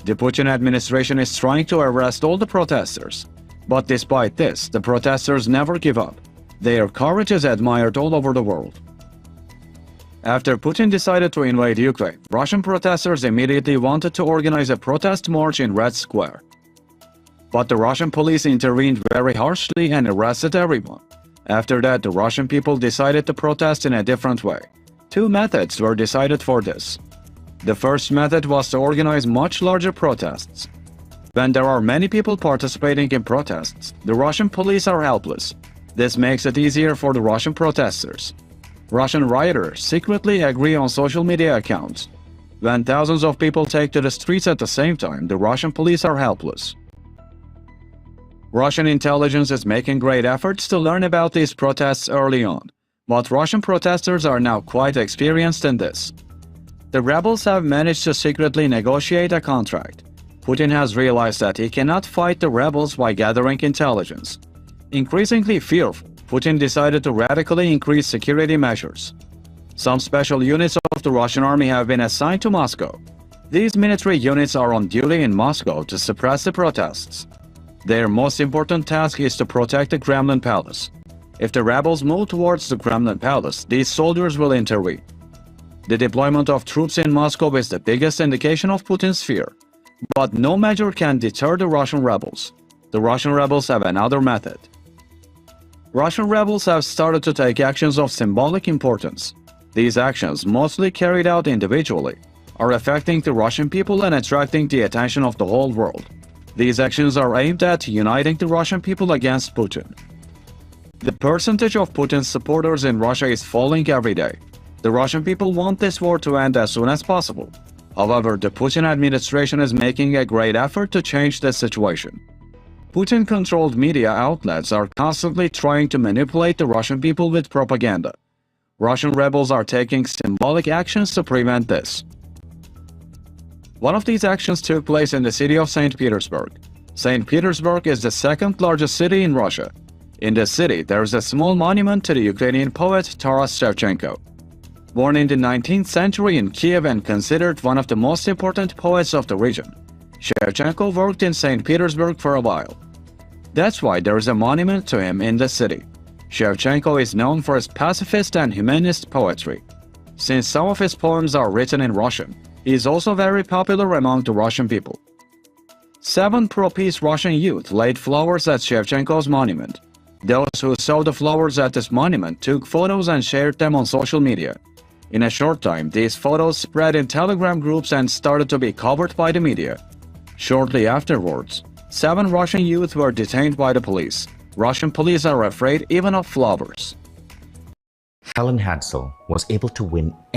The Putin administration is trying to arrest all the protesters. But despite this, the protesters never give up. Their courage is admired all over the world. After Putin decided to invade Ukraine, Russian protesters immediately wanted to organize a protest march in Red Square. But the Russian police intervened very harshly and arrested everyone. After that, the Russian people decided to protest in a different way. Two methods were decided for this. The first method was to organize much larger protests. When there are many people participating in protests, the Russian police are helpless. This makes it easier for the Russian protesters. Russian rioters secretly agree on social media accounts. When thousands of people take to the streets at the same time, the Russian police are helpless. Russian intelligence is making great efforts to learn about these protests early on, but Russian protesters are now quite experienced in this. The rebels have managed to secretly negotiate a contract. Putin has realized that he cannot fight the rebels by gathering intelligence. Increasingly fearful, Putin decided to radically increase security measures. Some special units of the Russian army have been assigned to Moscow. These military units are on duty in Moscow to suppress the protests. Their most important task is to protect the Kremlin Palace. If the rebels move towards the Kremlin Palace, these soldiers will intervene. The deployment of troops in Moscow is the biggest indication of Putin's fear. But no measure can deter the Russian rebels. The Russian rebels have another method. Russian rebels have started to take actions of symbolic importance. These actions, mostly carried out individually, are affecting the Russian people and attracting the attention of the whole world. These actions are aimed at uniting the Russian people against Putin. The percentage of Putin's supporters in Russia is falling every day. The Russian people want this war to end as soon as possible. However, the Putin administration is making a great effort to change this situation. Putin-controlled media outlets are constantly trying to manipulate the Russian people with propaganda. Russian rebels are taking symbolic actions to prevent this. One of these actions took place in the city of St. Petersburg. St. Petersburg is the second largest city in Russia. In this city, there is a small monument to the Ukrainian poet Taras Shevchenko. Born in the 19th century in Kiev and considered one of the most important poets of the region, Shevchenko worked in St. Petersburg for a while. That's why there is a monument to him in the city. Shevchenko is known for his pacifist and humanist poetry. Since some of his poems are written in Russian, he is also very popular among the Russian people. 7 pro-peace Russian youth laid flowers at Shevchenko's monument. Those who saw the flowers at this monument took photos and shared them on social media. In a short time, these photos spread in Telegram groups and started to be covered by the media. Shortly afterwards, 7 Russian youth were detained by the police. Russian police are afraid even of flowers. Helen Hansel was able to win